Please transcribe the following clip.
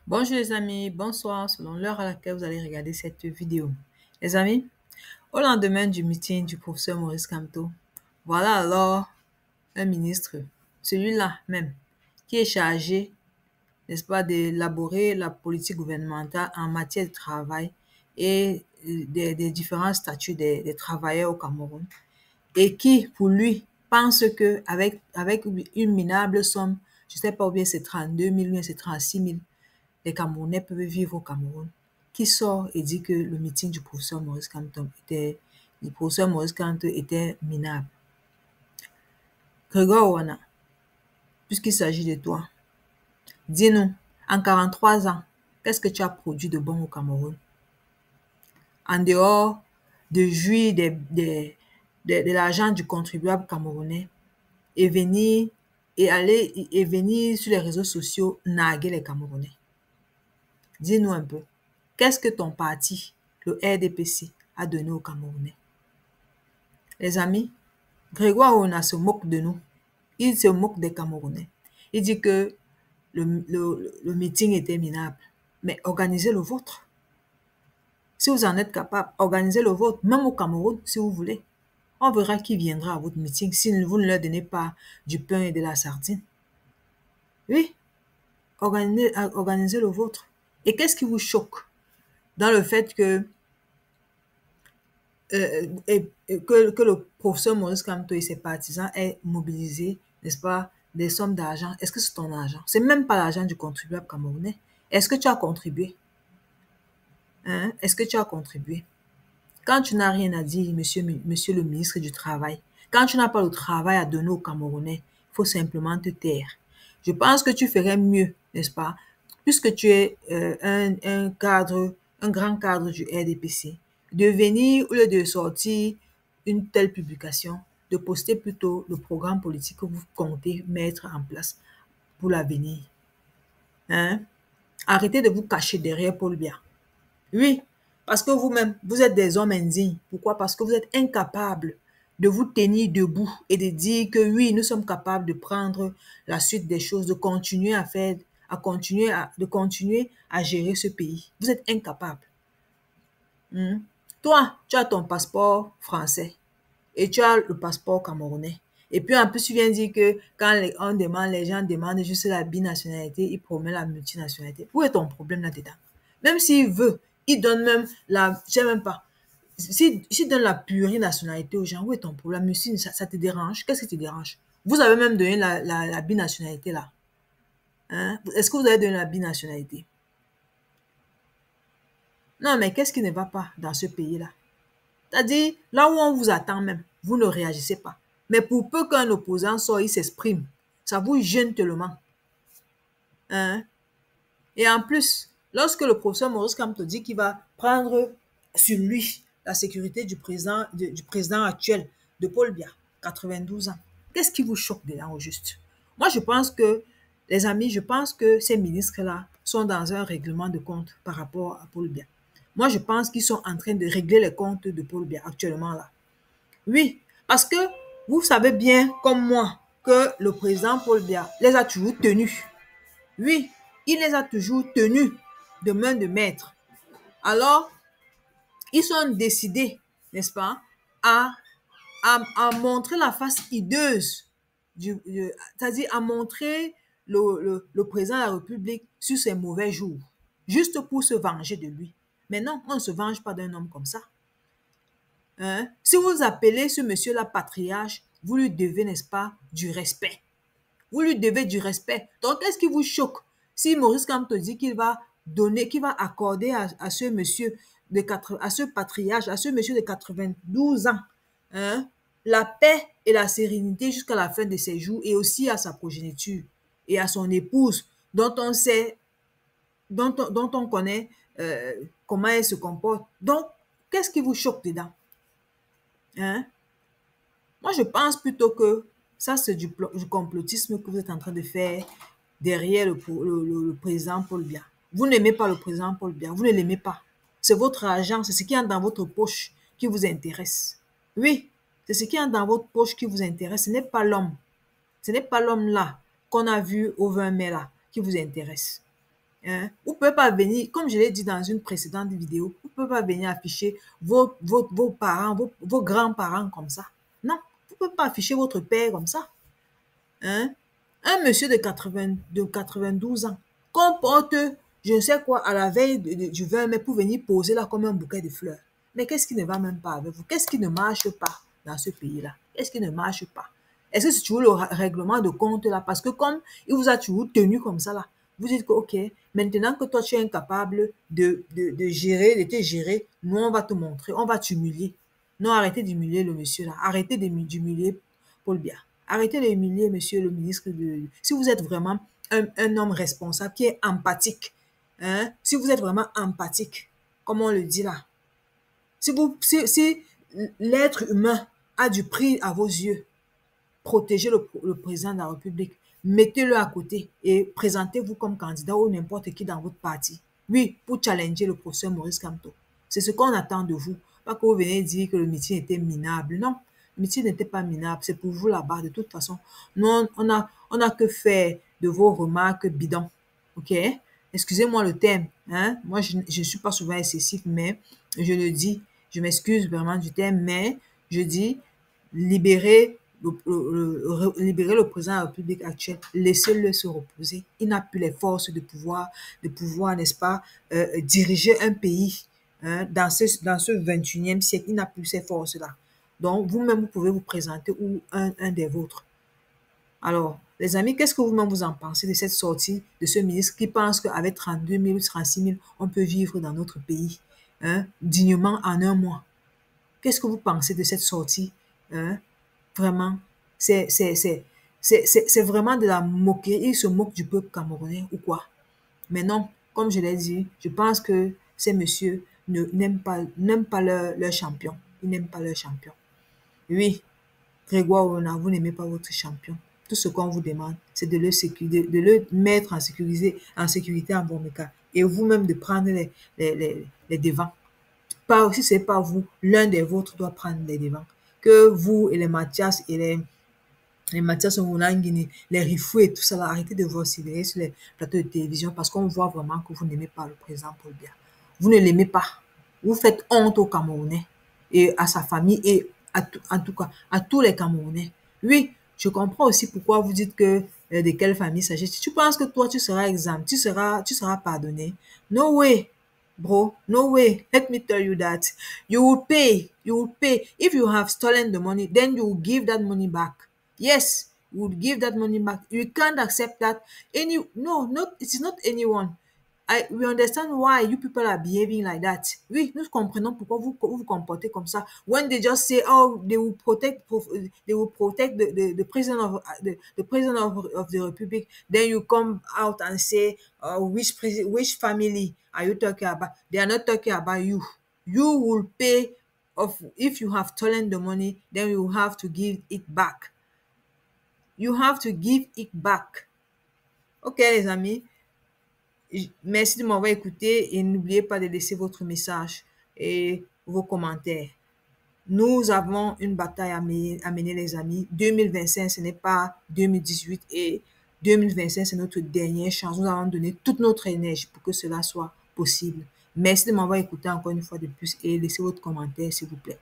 Bonjour les amis, bonsoir selon l'heure à laquelle vous allez regarder cette vidéo. Les amis, au lendemain du meeting du professeur Maurice Kamto, voilà alors un ministre, celui-là même, qui est chargé, n'est-ce pas, d'élaborer la politique gouvernementale en matière de travail et des différents statuts des travailleurs au Cameroun, et qui, pour lui, pense que avec une minable somme, je ne sais pas, ou bien c'est 32 000, ou bien c'est 36 000, les Camerounais peuvent vivre au Cameroun, qui sort et dit que le meeting du professeur Maurice Kamto était minable. Grégoire Ouana, puisqu'il s'agit de toi, dis-nous, en 43 ans, qu'est-ce que tu as produit de bon au Cameroun? En dehors de jouir de l'argent du contribuable camerounais et venir et venir sur les réseaux sociaux narguer les Camerounais. Dis-nous un peu, qu'est-ce que ton parti, le RDPC, a donné aux Camerounais? Les amis, Grégoire Ona se moque de nous. Il se moque des Camerounais. Il dit que le meeting était minable. Mais organisez le vôtre. Si vous en êtes capable, organisez le vôtre, même au Cameroun, si vous voulez. On verra qui viendra à votre meeting si vous ne leur donnez pas du pain et de la sardine. Oui, organisez le vôtre. Et qu'est-ce qui vous choque dans le fait que le professeur Maurice Kamto et ses partisans aient mobilisé, n'est-ce pas, des sommes d'argent? Est-ce que c'est ton argent? C'est même pas l'argent du contribuable camerounais. Est-ce que tu as contribué? Hein? Est-ce que tu as contribué? Quand tu n'as rien à dire, monsieur le ministre du Travail, quand tu n'as pas le travail à donner aux Camerounais, il faut simplement te taire. Je pense que tu ferais mieux, n'est-ce pas, puisque tu es un cadre, un grand cadre du RDPC, de venir, au lieu de sortir une telle publication, de poster plutôt le programme politique que vous comptez mettre en place pour l'avenir. Hein? Arrêtez de vous cacher derrière Paul Biya. Oui, parce que vous-même, vous êtes des hommes indignes. Pourquoi? Parce que vous êtes incapables de vous tenir debout et de dire que oui, nous sommes capables de prendre la suite des choses, de continuer à faire, de continuer à gérer ce pays. Vous êtes incapables. Toi, tu as ton passeport français et tu as le passeport camerounais. Et puis en plus, tu viens dire que quand les gens demandent juste la binationalité, ils promettent la multinationalité. Où est ton problème là-dedans? Même s'il veut, il donne même je sais même pas. S'il donne la plurinationalité aux gens, où est ton problème? Mais si ça te dérange, qu'est-ce qui te dérange? Vous avez même donné la binationalité là. Hein? Est-ce que vous avez donné la binationalité? Non, mais qu'est-ce qui ne va pas dans ce pays-là? C'est-à-dire, là où on vous attend même, vous ne réagissez pas. Mais pour peu qu'un opposant soit, il s'exprime, ça vous gêne tellement. Hein? Et en plus, lorsque le professeur Maurice Kamto dit qu'il va prendre sur lui la sécurité du président actuel, de Paul Biya, 92 ans, qu'est-ce qui vous choque dedans au juste? Moi, je pense que, les amis, je pense que ces ministres-là sont dans un règlement de compte par rapport à Paul Biya. Moi, je pense qu'ils sont en train de régler les comptes de Paul Biya actuellement là. Oui, parce que vous savez bien, comme moi, que le président Paul Biya les a toujours tenus. Oui, il les a toujours tenus de main de maître. Alors, ils sont décidés, n'est-ce pas, à montrer la face hideuse, c'est-à-dire à montrer le président de la République sur ses mauvais jours, juste pour se venger de lui. Mais non, on ne se venge pas d'un homme comme ça. Hein? Si vous appelez ce monsieur-là patriarche, vous lui devez, n'est-ce pas, du respect. Vous lui devez du respect. Donc, qu'est-ce qui vous choque si Maurice Kamto dit qu'il va donner, qu'il va accorder à ce monsieur à ce patriarche, à ce monsieur de 92 ans, hein, la paix et la sérénité jusqu'à la fin de ses jours et aussi à sa progéniture et à son épouse dont on sait, dont on connaît comment elle se comporte. Donc, qu'est-ce qui vous choque dedans? Hein? Moi, je pense plutôt que ça, c'est du complotisme que vous êtes en train de faire derrière le président Paul Biya. Vous n'aimez pas le président Paul Biya, vous ne l'aimez pas. C'est votre argent, c'est ce qui est dans votre poche qui vous intéresse. Oui, c'est ce qui est dans votre poche qui vous intéresse. Ce n'est pas l'homme. Ce n'est pas l'homme là qu'on a vu au 20 mai là qui vous intéresse. Hein. Vous ne pouvez pas venir, comme je l'ai dit dans une précédente vidéo, vous ne pouvez pas venir afficher vos parents, vos grands-parents comme ça. Non, vous ne pouvez pas afficher votre père comme ça. Hein. Un monsieur de 92 ans comporte je ne sais quoi à la veille du 20 mai pour venir poser là comme un bouquet de fleurs. Mais qu'est-ce qui ne va même pas avec vous? Qu'est-ce qui ne marche pas dans ce pays-là? Qu'est-ce qui ne marche pas? Est-ce que c'est toujours le règlement de compte là? Parce que comme il vous a toujours tenu comme ça là, vous dites que ok, maintenant que toi tu es incapable de gérer, de te gérer, nous on va te montrer, on va t'humilier. Non, arrêtez d'humilier le monsieur là. Arrêtez d'humilier Paul Biya. Arrêtez d'humilier monsieur le ministre de... Si vous êtes vraiment un homme responsable qui est empathique, hein, si vous êtes vraiment empathique, comme on le dit là, si l'être humain a du prix à vos yeux, protégez le président de la République, mettez-le à côté et présentez-vous comme candidat ou n'importe qui dans votre parti. Oui, pour challenger le professeur Maurice Kamto. C'est ce qu'on attend de vous. Pas que vous venez dire que le meeting était minable. Non, le meeting n'était pas minable. C'est pour vous là-bas. De toute façon, non, on a que faire de vos remarques bidons. OK? Excusez-moi le thème. Hein? Moi, je ne suis pas souvent excessif, mais je le dis. Je m'excuse vraiment du thème, mais je dis libérez libérer le président de la République actuelle, laissez-le se reposer. Il n'a plus les forces de pouvoir, n'est-ce pas, diriger un pays hein, dans ce 21e siècle. Il n'a plus ces forces-là. Donc, vous-même, vous pouvez vous présenter ou un des vôtres. Alors, les amis, qu'est-ce que vous-même vous en pensez de cette sortie de ce ministre qui pense qu'avec 32 000 ou 36 000, on peut vivre dans notre pays hein, dignement en un mois? Qu'est-ce que vous pensez de cette sortie hein? Vraiment, c'est vraiment de la moquerie. Ils se moquent du peuple camerounais ou quoi? Mais non, comme je l'ai dit, je pense que ces messieurs n'aiment pas leur champion. Ils n'aiment pas leur champion. Oui, Grégoire Orona, vous n'aimez pas votre champion. Tout ce qu'on vous demande, c'est de le mettre en sécurité en bon cas. Et vous-même de prendre les devants. Pas, si ce n'est pas vous, l'un des vôtres doit prendre les devants. Que vous et les Mathias et les Mathias Oulangini, les Rifou et tout ça, là, arrêtez de vous célébrer sur les plateaux de télévision parce qu'on voit vraiment que vous n'aimez pas le président Paul Biya. Vous ne l'aimez pas. Vous faites honte aux Camerounais et à sa famille et en tout cas à tous les Camerounais. Oui, je comprends aussi pourquoi vous dites que de quelle famille s'agit. Tu penses que toi, tu seras exempt, tu seras pardonné. No way. Bro, no way. Let me tell you that. You will pay. You will pay. If you have stolen the money, then you will give that money back. Yes, you will give that money back. You can't accept that. It is not anyone. We understand why you people are behaving like that. Oui, nous comprenons pourquoi vous comportez comme ça. When they just say, oh, they will protect the president the president of the republic, then you come out and say, which family are you talking about? They are not talking about you. You will pay if you have stolen the money, then you have to give it back. You have to give it back. Ok, les amis. Merci de m'avoir écouté et n'oubliez pas de laisser votre message et vos commentaires. Nous avons une bataille à mener les amis. 2025, ce n'est pas 2018 et 2025, c'est notre dernière chance. Nous allons donner toute notre énergie pour que cela soit possible. Merci de m'avoir écouté encore une fois de plus et laissez votre commentaire, s'il vous plaît.